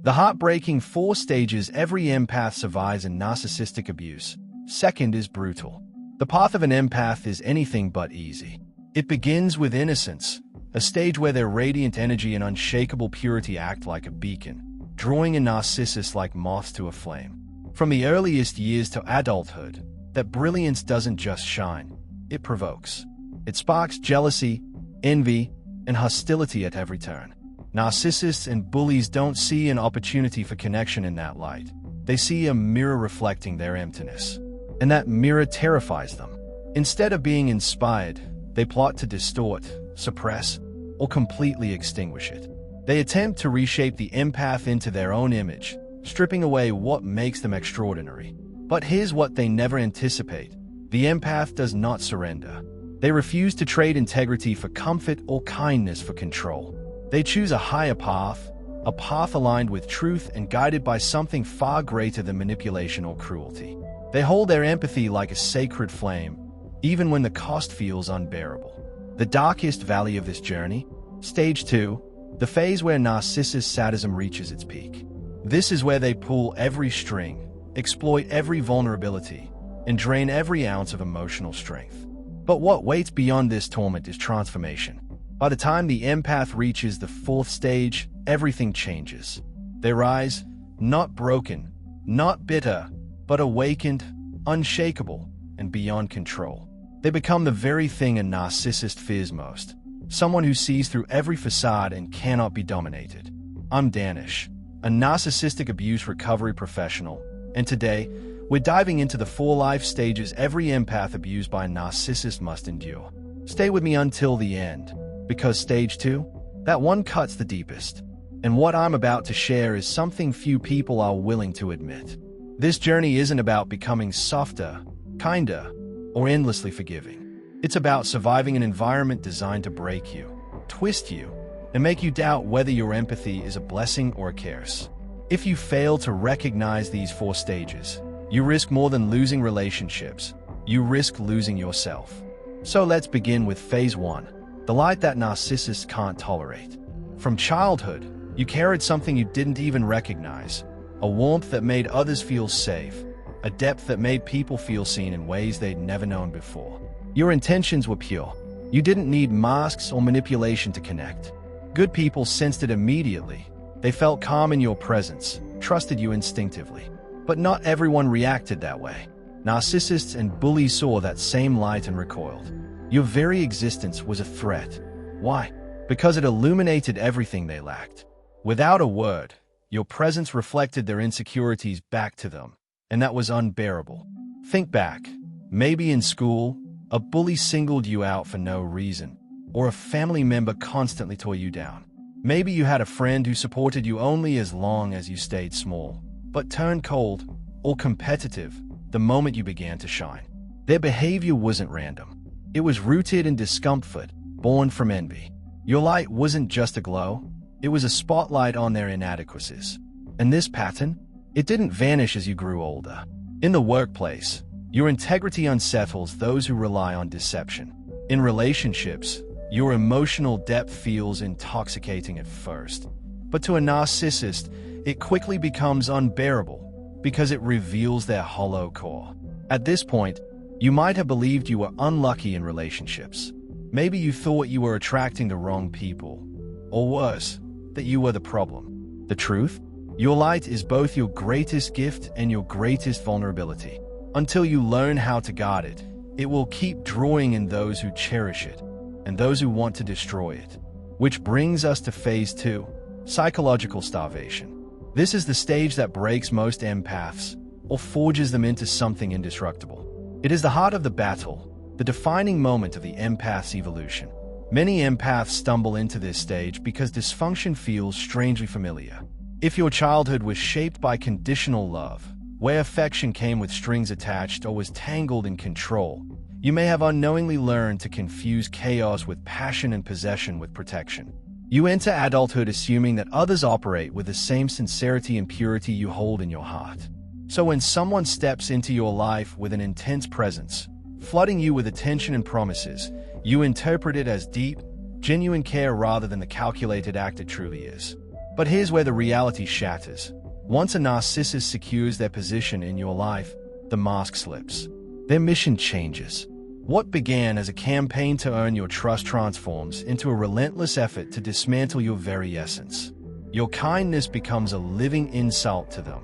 The heartbreaking 4 stages every empath survives in narcissistic abuse. Second is brutal. The path of an empath is anything but easy. It begins with innocence, a stage where their radiant energy and unshakable purity act like a beacon, drawing in narcissists like moths to a flame. From the earliest years to adulthood, that brilliance doesn't just shine, it provokes. It sparks jealousy, envy, and hostility at every turn. Narcissists and bullies don't see an opportunity for connection in that light. They see a mirror reflecting their emptiness. And that mirror terrifies them. Instead of being inspired, they plot to distort, suppress, or completely extinguish it. They attempt to reshape the empath into their own image, stripping away what makes them extraordinary. But here's what they never anticipate. The empath does not surrender. They refuse to trade integrity for comfort or kindness for control. They choose a higher path, a path aligned with truth and guided by something far greater than manipulation or cruelty. They hold their empathy like a sacred flame, even when the cost feels unbearable. The darkest valley of this journey? Stage 2, the phase where narcissist sadism reaches its peak. This is where they pull every string, exploit every vulnerability, and drain every ounce of emotional strength. But what waits beyond this torment is transformation. By the time the empath reaches the 4th stage, everything changes. They rise, not broken, not bitter, but awakened, unshakable, and beyond control. They become the very thing a narcissist fears most. Someone who sees through every facade and cannot be dominated. I'm Danish, a narcissistic abuse recovery professional, and today, we're diving into the 4 life stages every empath abused by a narcissist must endure. Stay with me until the end, because stage 2, that one cuts the deepest. And what I'm about to share is something few people are willing to admit. This journey isn't about becoming softer, kinder, or endlessly forgiving. It's about surviving an environment designed to break you, twist you, and make you doubt whether your empathy is a blessing or a curse. If you fail to recognize these 4 stages, you risk more than losing relationships. You risk losing yourself. So let's begin with phase 1, the light that narcissists can't tolerate. From childhood, you carried something you didn't even recognize, a warmth that made others feel safe, a depth that made people feel seen in ways they'd never known before. Your intentions were pure. You didn't need masks or manipulation to connect. Good people sensed it immediately. They felt calm in your presence, trusted you instinctively. But not everyone reacted that way. Narcissists and bullies saw that same light and recoiled. Your very existence was a threat. Why? Because it illuminated everything they lacked. Without a word, your presence reflected their insecurities back to them, and that was unbearable. Think back. Maybe in school, a bully singled you out for no reason, or a family member constantly tore you down. Maybe you had a friend who supported you only as long as you stayed small, but turned cold or competitive the moment you began to shine. Their behavior wasn't random. It was rooted in discomfort, born from envy. Your light wasn't just a glow, it was a spotlight on their inadequacies. And this pattern, it didn't vanish as you grew older. In the workplace, your integrity unsettles those who rely on deception. In relationships, your emotional depth feels intoxicating at first. But to a narcissist, it quickly becomes unbearable because it reveals their hollow core. At this point, you might have believed you were unlucky in relationships. Maybe you thought you were attracting the wrong people. Or worse, that you were the problem. The truth? Your light is both your greatest gift and your greatest vulnerability. Until you learn how to guard it, it will keep drawing in those who cherish it and those who want to destroy it. Which brings us to phase 2, psychological starvation. This is the stage that breaks most empaths or forges them into something indestructible. It is the heart of the battle, the defining moment of the empath's evolution. Many empaths stumble into this stage because dysfunction feels strangely familiar. If your childhood was shaped by conditional love, where affection came with strings attached or was tangled in control, you may have unknowingly learned to confuse chaos with passion and possession with protection. You enter adulthood assuming that others operate with the same sincerity and purity you hold in your heart. So when someone steps into your life with an intense presence, flooding you with attention and promises, you interpret it as deep, genuine care rather than the calculated act it truly is. But here's where the reality shatters. Once a narcissist secures their position in your life, the mask slips. Their mission changes. What began as a campaign to earn your trust transforms into a relentless effort to dismantle your very essence. Your kindness becomes a living insult to them,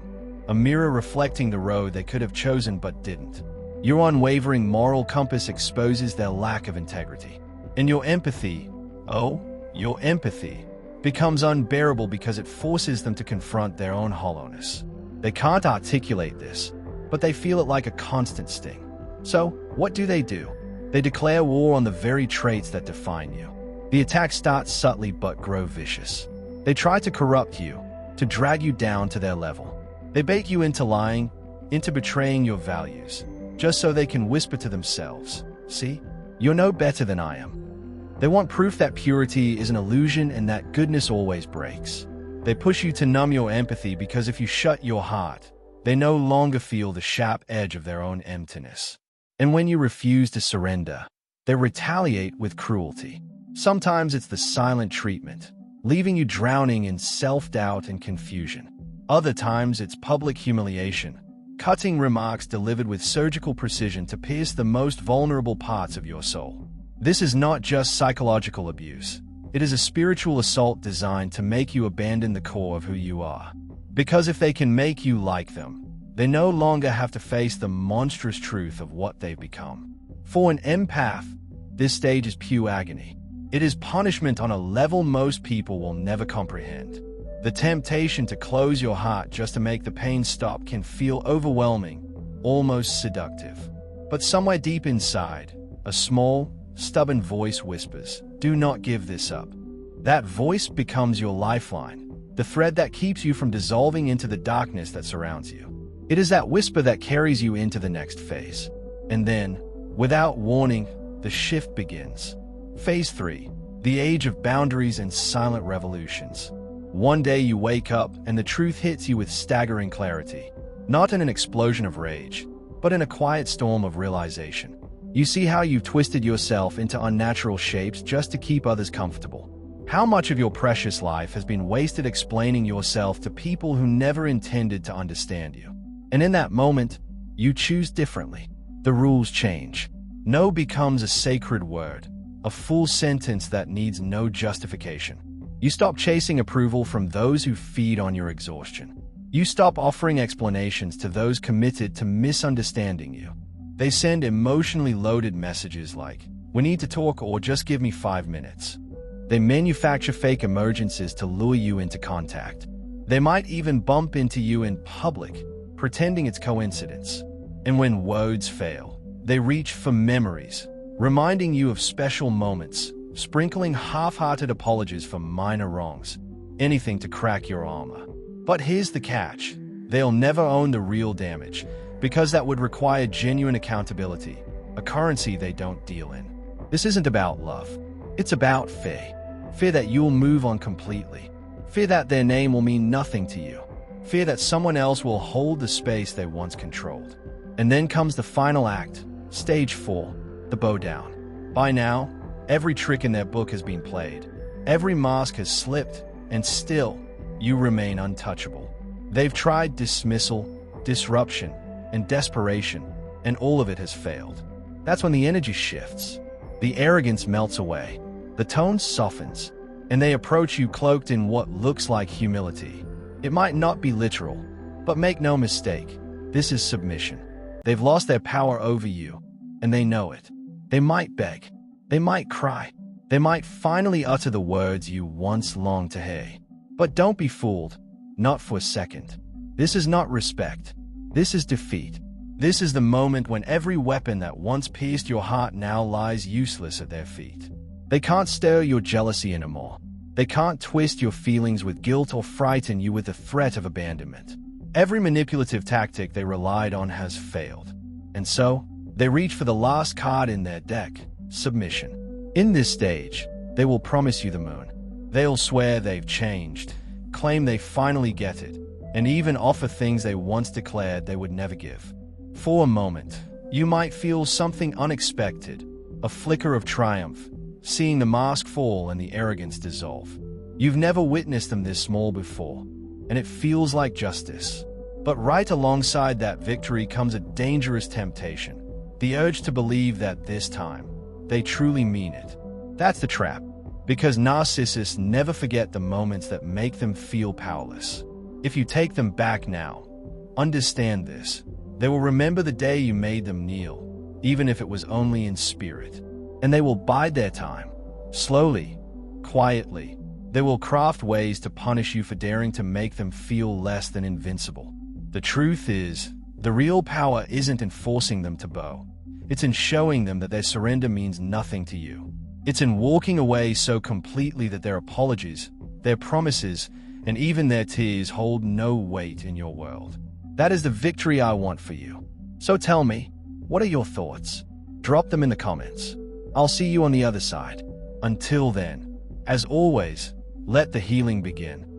a mirror reflecting the road they could have chosen but didn't. Your unwavering moral compass exposes their lack of integrity. And your empathy, becomes unbearable because it forces them to confront their own hollowness. They can't articulate this, but they feel it like a constant sting. So, what do? They declare war on the very traits that define you. The attacks start subtly but grow vicious. They try to corrupt you, to drag you down to their level. They bait you into lying, into betraying your values, just so they can whisper to themselves, "See, you're no better than I am." They want proof that purity is an illusion and that goodness always breaks. They push you to numb your empathy because if you shut your heart, they no longer feel the sharp edge of their own emptiness. And when you refuse to surrender, they retaliate with cruelty. Sometimes it's the silent treatment, leaving you drowning in self-doubt and confusion. Other times it's public humiliation, cutting remarks delivered with surgical precision to pierce the most vulnerable parts of your soul. This is not just psychological abuse. It is a spiritual assault designed to make you abandon the core of who you are. Because if they can make you like them, they no longer have to face the monstrous truth of what they've become. For an empath, this stage is pure agony. It is punishment on a level most people will never comprehend. The temptation to close your heart just to make the pain stop can feel overwhelming, almost seductive. But somewhere deep inside, a small, stubborn voice whispers, "Do not give this up." That voice becomes your lifeline, the thread that keeps you from dissolving into the darkness that surrounds you. It is that whisper that carries you into the next phase. And then, without warning, the shift begins. Phase 3, the age of boundaries and silent revolutions. One day you wake up and the truth hits you with staggering clarity, not in an explosion of rage, but in a quiet storm of realization. You see how you've twisted yourself into unnatural shapes just to keep others comfortable. How much of your precious life has been wasted explaining yourself to people who never intended to understand you. And in that moment, you choose differently. The rules change. No becomes a sacred word, a full sentence that needs no justification. You stop chasing approval from those who feed on your exhaustion. You stop offering explanations to those committed to misunderstanding you. They send emotionally loaded messages like, "We need to talk," or "Just give me 5 minutes." They manufacture fake emergencies to lure you into contact. They might even bump into you in public, pretending it's coincidence. And when words fail, they reach for memories, reminding you of special moments, sprinkling half-hearted apologies for minor wrongs, anything to crack your armor. But here's the catch. They'll never own the real damage, because that would require genuine accountability, a currency they don't deal in. This isn't about love. It's about fear. Fear that you'll move on completely. Fear that their name will mean nothing to you. Fear that someone else will hold the space they once controlled. And then comes the final act, stage 4, the bow down. By now, every trick in their book has been played. Every mask has slipped, and still, you remain untouchable. They've tried dismissal, disruption, and desperation, and all of it has failed. That's when the energy shifts. The arrogance melts away. The tone softens, and they approach you cloaked in what looks like humility. It might not be literal, but make no mistake, this is submission. They've lost their power over you, and they know it. They might beg. They might cry. They might finally utter the words you once longed to hear. But don't be fooled, not for a second. This is not respect. This is defeat. This is the moment when every weapon that once pierced your heart now lies useless at their feet. They can't stir your jealousy anymore. They can't twist your feelings with guilt or frighten you with the threat of abandonment. Every manipulative tactic they relied on has failed. And so, they reach for the last card in their deck, submission. In this stage, they will promise you the moon. They'll swear they've changed, claim they finally get it, and even offer things they once declared they would never give. For a moment, you might feel something unexpected, a flicker of triumph, seeing the mask fall and the arrogance dissolve. You've never witnessed them this small before, and it feels like justice. But right alongside that victory comes a dangerous temptation, the urge to believe that this time, they truly mean it. That's the trap, because narcissists never forget the moments that make them feel powerless. If you take them back now, understand this, they will remember the day you made them kneel, even if it was only in spirit. And they will bide their time. Slowly, quietly, they will craft ways to punish you for daring to make them feel less than invincible. The truth is, the real power isn't in forcing them to bow. It's in showing them that their surrender means nothing to you. It's in walking away so completely that their apologies, their promises, and even their tears hold no weight in your world. That is the victory I want for you. So tell me, what are your thoughts? Drop them in the comments. I'll see you on the other side. Until then, as always, let the healing begin.